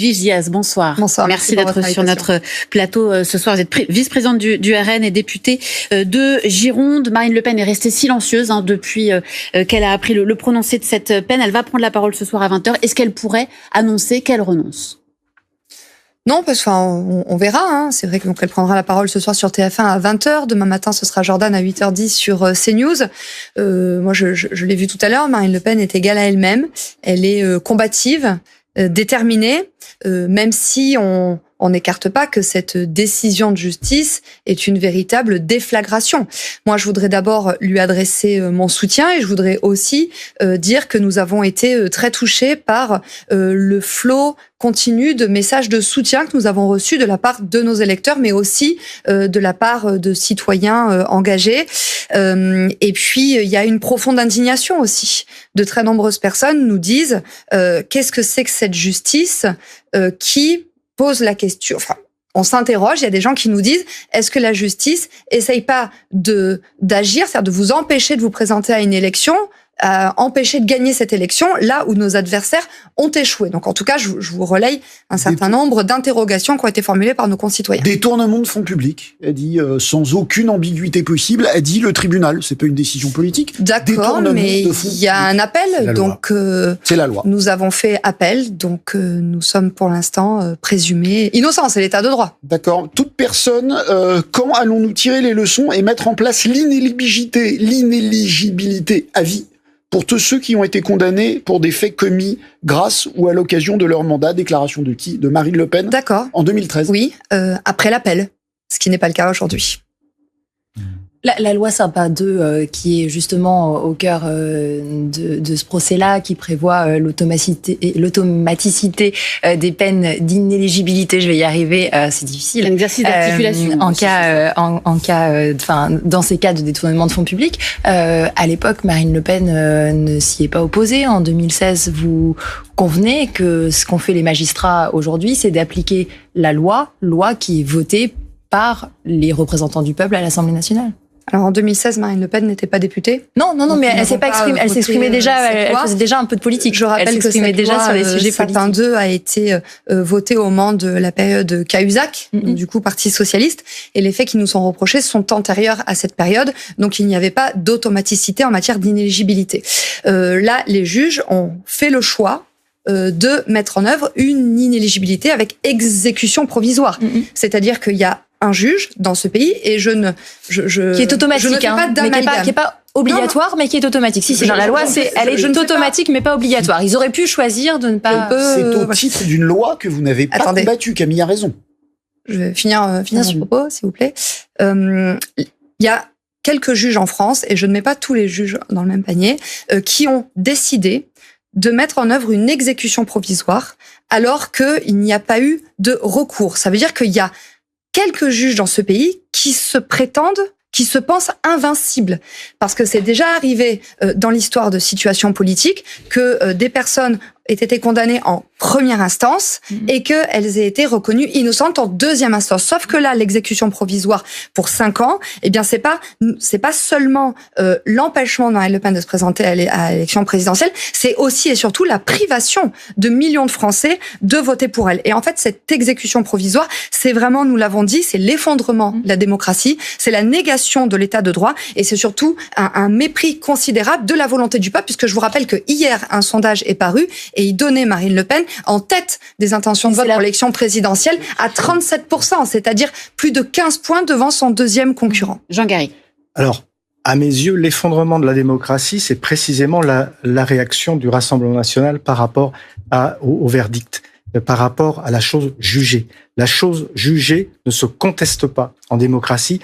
Edwige Diaz, bonsoir. Bonsoir. Merci d'être sur notre plateau ce soir. Vous êtes vice-présidente du RN et députée de Gironde. Marine Le Pen est restée silencieuse depuis qu'elle a appris le prononcé de cette peine. Elle va prendre la parole ce soir à 20h. Est-ce qu'elle pourrait annoncer qu'elle renonce ? Non, parce qu'on verra. C'est vrai qu'elle prendra la parole ce soir sur TF1 à 20h. Demain matin, ce sera Jordan à 8h10 sur CNews. Moi, je l'ai vu tout à l'heure. Marine Le Pen est égale à elle-même. Elle est combative, déterminée, même si on n'écarte pas que cette décision de justice est une véritable déflagration. Moi, je voudrais d'abord lui adresser mon soutien et je voudrais aussi dire que nous avons été très touchés par le flot continu de messages de soutien que nous avons reçus de la part de nos électeurs, mais aussi de la part de citoyens engagés. Et puis, il y a une profonde indignation aussi. De très nombreuses personnes nous disent qu'est-ce que c'est que cette justice qui pose la question, on s'interroge, il y a des gens qui nous disent, est-ce que la justice essaye pas d'agir, c'est-à-dire de vous empêcher de vous présenter à une élection, empêcher de gagner cette élection, là où nos adversaires ont échoué. Donc en tout cas, je vous relaye un certain nombre d'interrogations qui ont été formulées par nos concitoyens. Détournement de fonds publics, elle dit, sans aucune ambiguïté possible, elle dit le tribunal, c'est pas une décision politique. D'accord, mais il y a un appel, donc c'est la loi. Nous avons fait appel, donc nous sommes pour l'instant présumés innocents, c'est l'état de droit. D'accord. Toute personne, quand allons-nous tirer les leçons et mettre en place l'inéligibilité à vie pour tous ceux qui ont été condamnés pour des faits commis grâce ou à l'occasion de leur mandat, déclaration de qui ? De Marine Le Pen. D'accord. En 2013. Oui, après l'appel, ce qui n'est pas le cas aujourd'hui. La loi Sapin 2, qui est justement au cœur de ce procès-là, qui prévoit l'automaticité des peines d'inéligibilité, je vais y arriver, c'est difficile. Un exercice d'articulation. Dans ces cas de détournement de fonds publics, à l'époque, Marine Le Pen ne s'y est pas opposée. En 2016, vous convenez que ce qu'ont fait les magistrats aujourd'hui, c'est d'appliquer la loi qui est votée par les représentants du peuple à l'Assemblée nationale. Alors en 2016, Marine Le Pen n'était pas députée. Non, mais elle s'est pas exprimée. Elle s'exprimait déjà. Elle faisait déjà un peu de politique. Je rappelle que cette déjà loi, sur les sujets politiques. Sapin 2 a été votée au moment de la période Cahuzac, du coup Parti socialiste, et les faits qui nous sont reprochés sont antérieurs à cette période, donc il n'y avait pas d'automaticité en matière d'inéligibilité. Là, les juges ont fait le choix de mettre en œuvre une inéligibilité avec exécution provisoire, c'est-à-dire qu'il y a un juge dans ce pays et qui est automatique, qui est pas obligatoire, mais qui est automatique. Si c'est dans la loi, elle est automatique, mais pas obligatoire. Ils auraient pu choisir de ne pas. C'est au titre d'une loi que vous n'avez pas combattue. Camille a raison. Je vais finir ce propos, s'il vous plaît. Il y a quelques juges en France, et je ne mets pas tous les juges dans le même panier, qui ont décidé de mettre en œuvre une exécution provisoire alors qu'il n'y a pas eu de recours. Ça veut dire qu'il y a quelques juges dans ce pays qui se pensent invincibles. Parce que c'est déjà arrivé dans l'histoire de situations politiques que des personnes aient été condamnées en première instance et qu'elles aient été reconnues innocentes en deuxième instance. Sauf que là, l'exécution provisoire pour 5 ans, eh bien, c'est pas seulement l'empêchement de Marine Le Pen de se présenter à l'élection présidentielle, c'est aussi et surtout la privation de millions de Français de voter pour elle. Et en fait, cette exécution provisoire, c'est vraiment, nous l'avons dit, c'est l'effondrement de la démocratie, c'est la négation de l'état de droit et c'est surtout un mépris considérable de la volonté du peuple, puisque je vous rappelle que hier, un sondage est paru et il donnait Marine Le Pen en tête des intentions de vote pour l'élection présidentielle à 37%, c'est-à-dire plus de 15 points devant son deuxième concurrent. Jean Garry. Alors, à mes yeux, l'effondrement de la démocratie, c'est précisément la réaction du Rassemblement national par rapport au verdict, par rapport à la chose jugée. La chose jugée ne se conteste pas en démocratie.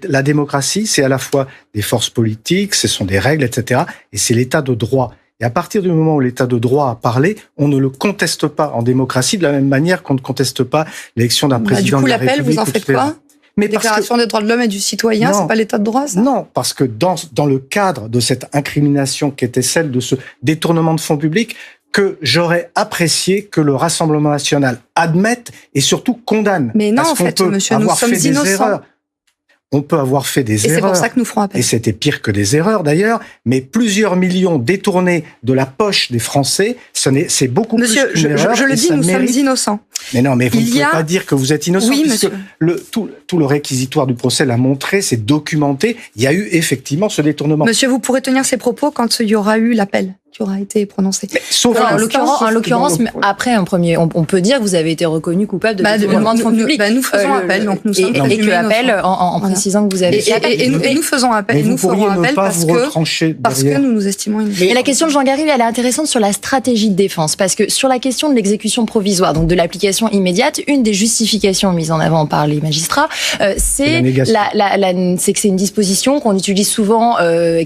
La démocratie, c'est à la fois des forces politiques, ce sont des règles, etc. Et c'est l'état de droit. Et à partir du moment où l'état de droit a parlé, on ne le conteste pas en démocratie de la même manière qu'on ne conteste pas l'élection d'un président de la République. Du coup, l'appel, vous en faites quoi ? Déclaration des droits de l'homme et du citoyen, c'est pas l'état de droit, ça ? Non, parce que dans le cadre de cette incrimination qui était celle de ce détournement de fonds publics, que j'aurais apprécié que le Rassemblement national admette et surtout condamne. Mais non, en fait, monsieur, nous sommes innocents. on peut avoir fait des Et erreurs. c'est pour ça que nous ferons appel. Et c'était pire que des erreurs d'ailleurs, mais plusieurs millions détournés de la poche des Français, c'est beaucoup Monsieur, plus qu'une erreur. je le et dis, ça nous mérite... sommes innocents. Mais non, mais vous ne pouvez pas dire que vous êtes innocent, Oui, puisque monsieur. tout le réquisitoire du procès l'a montré, c'est documenté, il y a eu effectivement ce détournement. Monsieur, vous pourrez tenir ces propos quand il y aura eu l'appel qui aura été prononcé. Mais, sauf en l'occurrence, mais après, on peut dire que vous avez été reconnu coupable de détournement de fonds publics. Nous faisons appel, donc nous sommes et que appel en précisant que vous avez fait appel. Et nous faisons appel, mais et nous ferons appel parce que nous nous estimons innocents. Mais la question de Jean Garry, elle est intéressante sur la stratégie de défense, parce que sur la question de l'exécution provisoire, donc de l'application immédiate, une des justifications mises en avant par les magistrats, c'est que c'est une disposition qu'on utilise souvent,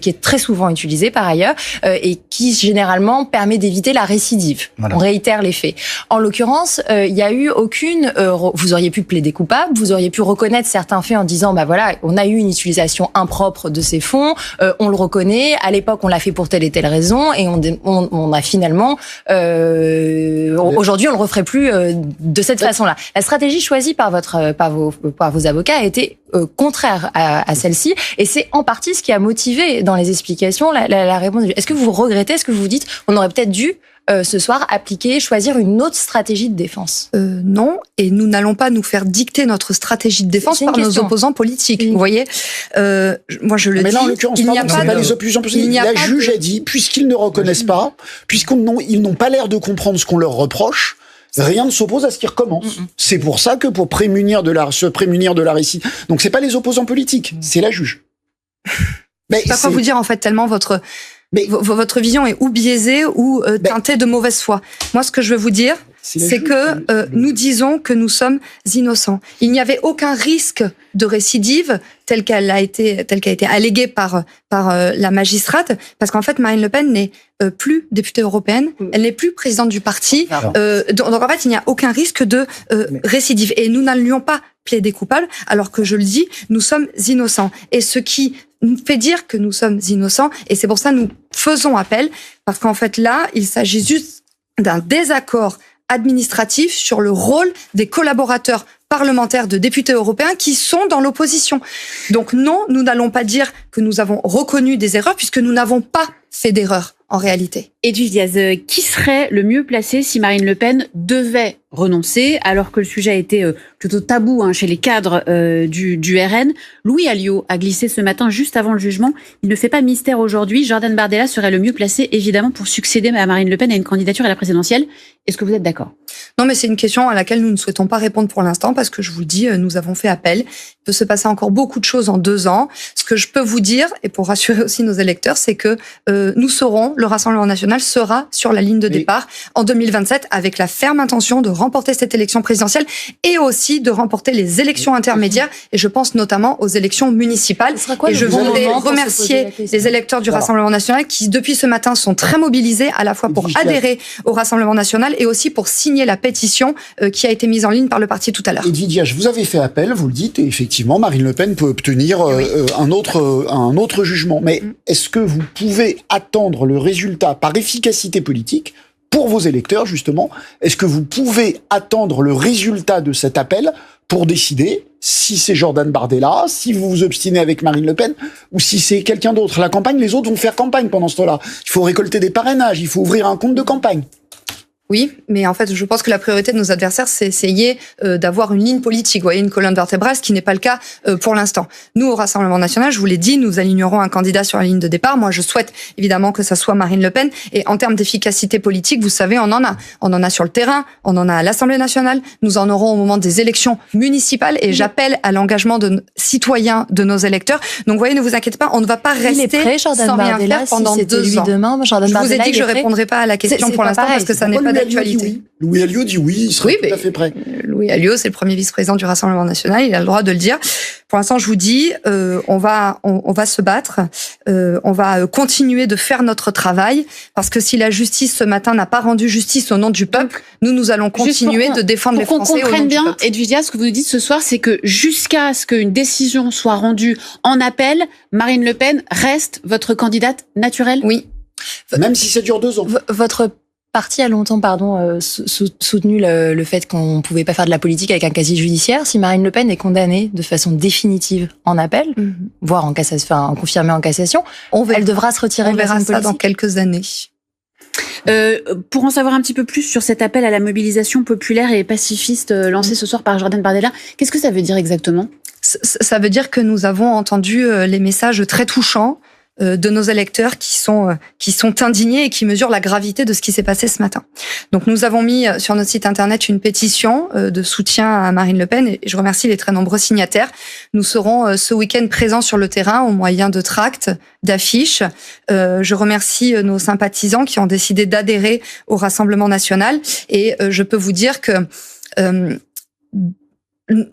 qui est très souvent utilisée par ailleurs, et qui généralement permet d'éviter la récidive. Voilà. On réitère les faits. En l'occurrence, il y a eu aucune. Vous auriez pu plaider coupable, vous auriez pu reconnaître certains faits en disant, bah voilà, on a eu une utilisation impropre de ces fonds, on le reconnaît. À l'époque, on l'a fait pour telle et telle raison, et on a finalement. Aujourd'hui, on le referait plus de cette façon-là. La stratégie choisie par vos avocats a été contraire à celle-ci, et c'est en partie ce qui a motivé dans les explications la réponse. Est-ce que vous regrettez, est-ce que vous dites, on aurait peut-être dû ce soir choisir une autre stratégie de défense? Non, et nous n'allons pas nous faire dicter notre stratégie de défense par nos opposants politiques. Vous voyez, moi je le dis. Mais là, en l'occurrence, il n'y a pas les oppositions politiques. La juge a dit, puisqu'ils ne reconnaissent pas, puisqu'ils n'ont pas l'air de comprendre ce qu'on leur reproche, rien ne s'oppose à ce qui recommence. C'est pour ça que pour se prémunir de la récidive. Donc c'est pas les opposants politiques, c'est la juge. Mais je sais pas quoi vous dire en fait, tellement votre vision est ou biaisée ou teintée de mauvaise foi. Moi, ce que je veux vous dire, c'est que nous disons que nous sommes innocents. Il n'y avait aucun risque de récidive tel qu'elle a été alléguée par la magistrate, parce qu'en fait Marine Le Pen n'est plus députée européenne, elle n'est plus présidente du parti. Donc en fait, il n'y a aucun risque de récidive, et nous n'allions pas plaider coupable, alors que je le dis, nous sommes innocents. Et ce qui nous fait dire que nous sommes innocents, et c'est pour ça que nous faisons appel, parce qu'en fait là, il s'agit juste d'un désaccord administratif sur le rôle des collaborateurs parlementaires de députés européens qui sont dans l'opposition. Donc non, nous n'allons pas dire que nous avons reconnu des erreurs, puisque nous n'avons pas fait d'erreur en réalité. Edwige Diaz, qui serait le mieux placé si Marine Le Pen devait renoncer, alors que le sujet a été plutôt tabou chez les cadres du RN? Louis Alliot a glissé ce matin, juste avant le jugement. Il ne fait pas mystère aujourd'hui. Jordan Bardella serait le mieux placé, évidemment, pour succéder à Marine Le Pen à une candidature à la présidentielle. Est-ce que vous êtes d'accord? Non, mais c'est une question à laquelle nous ne souhaitons pas répondre pour l'instant, parce que je vous le dis, nous avons fait appel. Il peut se passer encore beaucoup de choses en 2 ans. Ce que je peux vous dire, et pour rassurer aussi nos électeurs, c'est que nous serons, le Rassemblement national sera sur la ligne de départ en 2027, avec la ferme intention de remporter cette élection présidentielle et aussi de remporter les élections intermédiaires, et je pense notamment aux élections municipales. Et je voudrais remercier les électeurs du Rassemblement national qui, depuis ce matin, sont très mobilisés à la fois pour adhérer au Rassemblement national et aussi pour signer la pétition qui a été mise en ligne par le parti tout à l'heure. Edwige Diaz, vous avez fait appel, vous le dites, et effectivement, Marine Le Pen peut obtenir un autre jugement. Mais est-ce que vous pouvez attendre le résultat par efficacité politique pour vos électeurs, justement? Est-ce que vous pouvez attendre le résultat de cet appel pour décider si c'est Jordan Bardella, si vous vous obstinez avec Marine Le Pen, ou si c'est quelqu'un d'autre? La campagne, les autres vont faire campagne pendant ce temps-là. Il faut récolter des parrainages, il faut ouvrir un compte de campagne. Oui, mais en fait, je pense que la priorité de nos adversaires, c'est essayer d'avoir une ligne politique, vous voyez, une colonne vertébrale, ce qui n'est pas le cas pour l'instant. Nous, au Rassemblement national, je vous l'ai dit, nous alignerons un candidat sur la ligne de départ. Moi, je souhaite évidemment que ça soit Marine Le Pen. Et en termes d'efficacité politique, vous savez, on en a. On en a sur le terrain, on en a à l'Assemblée nationale, nous en aurons au moment des élections municipales, et j'appelle à l'engagement de citoyens, de nos électeurs. Donc, vous voyez, ne vous inquiétez pas, on ne va pas rester sans rien faire pendant 2 ans. Je vous ai dit que je répondrai pas à la question pour l'instant, parce que ça n'est pas d'actualité. Louis Alliot dit oui, il serait tout à fait prêt. Louis Alliot, c'est le premier vice-président du Rassemblement national, il a le droit de le dire. Pour l'instant, je vous dis, on va se battre, on va continuer de faire notre travail, parce que si la justice ce matin n'a pas rendu justice au nom du peuple, nous allons continuer de défendre les Français au nom du peuple. Pour qu'on comprenne bien, Edwige Diaz, ce que vous nous dites ce soir, c'est que jusqu'à ce qu'une décision soit rendue en appel, Marine Le Pen reste votre candidate naturelle? Oui. Même si ça dure 2 ans. parti a longtemps, soutenu le fait qu'on pouvait pas faire de la politique avec un casier judiciaire. Si Marine Le Pen est condamnée de façon définitive en appel, voire en cassation, enfin confirmée en cassation, elle devra se retirer de la scène politique. On verra ça dans quelques années. Pour en savoir un petit peu plus sur cet appel à la mobilisation populaire et pacifiste lancé ce soir par Jordan Bardella, qu'est-ce que ça veut dire exactement ? Ça veut dire que nous avons entendu les messages très touchants de nos électeurs qui sont indignés et qui mesurent la gravité de ce qui s'est passé ce matin. Donc nous avons mis sur notre site internet une pétition de soutien à Marine Le Pen et je remercie les très nombreux signataires. Nous serons ce week-end présents sur le terrain au moyen de tracts, d'affiches. Je remercie nos sympathisants qui ont décidé d'adhérer au Rassemblement national et je peux vous dire que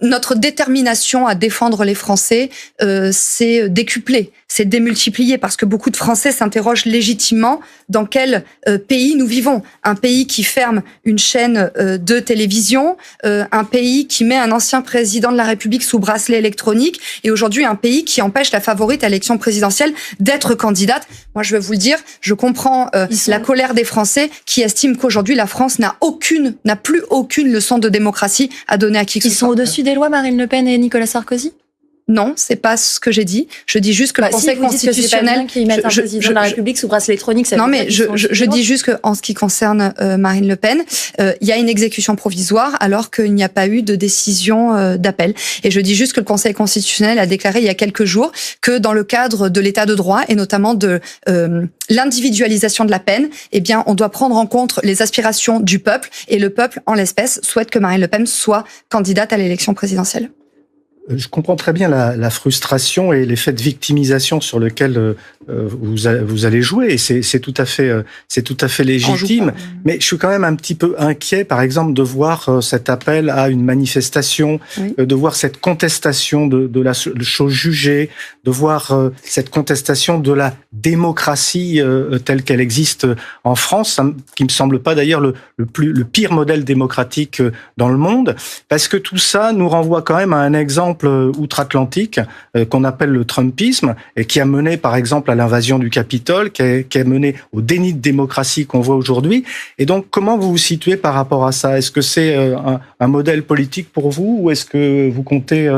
notre détermination à défendre les Français s'est décuplée, s'est démultipliée parce que beaucoup de Français s'interrogent légitimement dans quel pays nous vivons. Un pays qui ferme une chaîne de télévision, un pays qui met un ancien président de la République sous bracelet électronique et aujourd'hui un pays qui empêche la favorite à l'élection présidentielle d'être candidate. Moi, je vais vous le dire, je comprends la colère des Français qui estiment qu'aujourd'hui la France n'a plus aucune leçon de démocratie à donner à qui que ce soit. Au-dessus des lois, Marine Le Pen et Nicolas Sarkozy ? Non, c'est pas ce que j'ai dit. Je dis juste que le Conseil constitutionnel qui mettent un président de la République sous bracelet électronique. Non, mais je dis juste que en ce qui concerne Marine Le Pen, il y a une exécution provisoire alors qu'il n'y a pas eu de décision d'appel. Et je dis juste que le Conseil constitutionnel a déclaré il y a quelques jours que dans le cadre de l'état de droit et notamment de l'individualisation de la peine, eh bien, on doit prendre en compte les aspirations du peuple et le peuple, en l'espèce, souhaite que Marine Le Pen soit candidate à l'élection présidentielle. Je comprends très bien la frustration et l'effet de victimisation sur lequel vous allez jouer. Et c'est tout à fait légitime. Mais je suis quand même un petit peu inquiet, par exemple, de voir cet appel à une manifestation, de voir cette contestation de la chose jugée, de voir cette contestation de la démocratie telle qu'elle existe en France, qui me semble pas d'ailleurs le pire modèle démocratique dans le monde, parce que tout ça nous renvoie quand même à un exemple outre-Atlantique qu'on appelle le Trumpisme et qui a mené par exemple à l'invasion du Capitole, qui a mené au déni de démocratie qu'on voit aujourd'hui. Et donc comment vous vous situez par rapport à ça ? Est-ce que c'est un modèle politique pour vous ou est-ce que vous comptez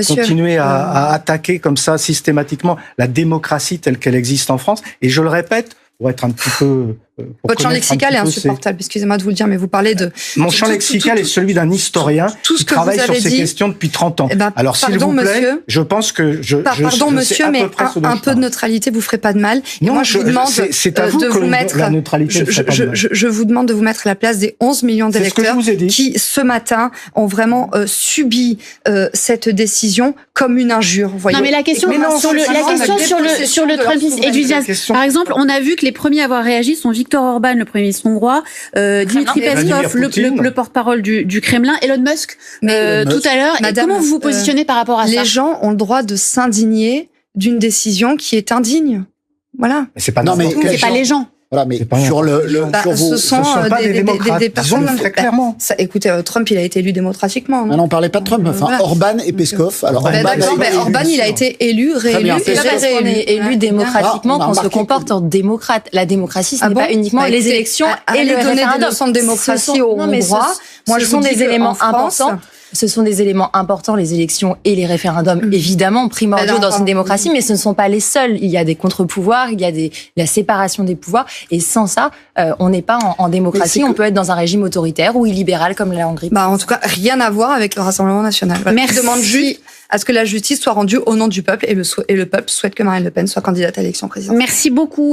continuer à attaquer comme ça systématiquement la démocratie telle qu'elle existe en France ? Et je le répète, pour être un petit peu... Votre champ lexical est insupportable, excusez-moi de vous le dire, mais vous parlez de... Mon champ lexical est celui d'un historien qui travaille sur ces questions depuis 30 ans. Alors, s'il vous plaît, je pense que Pardon, monsieur, mais un peu de neutralité vous ferait pas de mal. Non, moi, je vous demande de vous mettre... La neutralité je vous demande de vous mettre à la place des 11 millions d'électeurs qui, ce matin, ont vraiment subi cette décision comme une injure. Non, mais la question sur le Trumpisme et par exemple, on a vu que les premiers à avoir réagi sont Viktor Orban, le Premier ministre hongrois, Dmitry Peskov, le porte-parole du Kremlin, Elon Musk, tout à l'heure. Et comment vous vous positionnez par rapport à ça ? Les gens ont le droit de s'indigner d'une décision qui est indigne. Voilà. Mais c'est pas c'est pas les gens. Voilà, mais sur ce sont des personnes très clairement. Écoutez, Trump, il a été élu démocratiquement. Non, on parlait pas de Trump. Enfin, voilà. Orban et Peskov. Alors, Orban, il a été élu, réélu. C'est pas parce qu'on est élu démocratiquement qu'on se comporte en démocrate. La démocratie, ce n'est pas uniquement les élections et le référendum. Donner des leçons de démocratie aux Hongrois. Moi, ce sont des éléments importants. Ce sont des éléments importants, les élections et les référendums, évidemment, primordiaux dans une démocratie, mais ce ne sont pas les seuls. Il y a des contre-pouvoirs, il y a la séparation des pouvoirs, et sans ça, on n'est pas en démocratie, on peut être dans un régime autoritaire ou illibéral comme la Hongrie. En tout cas, rien à voir avec le Rassemblement national. Voilà. Merci. Je demande juste à ce que la justice soit rendue au nom du peuple, et le peuple souhaite que Marine Le Pen soit candidate à l'élection présidentielle. Merci beaucoup.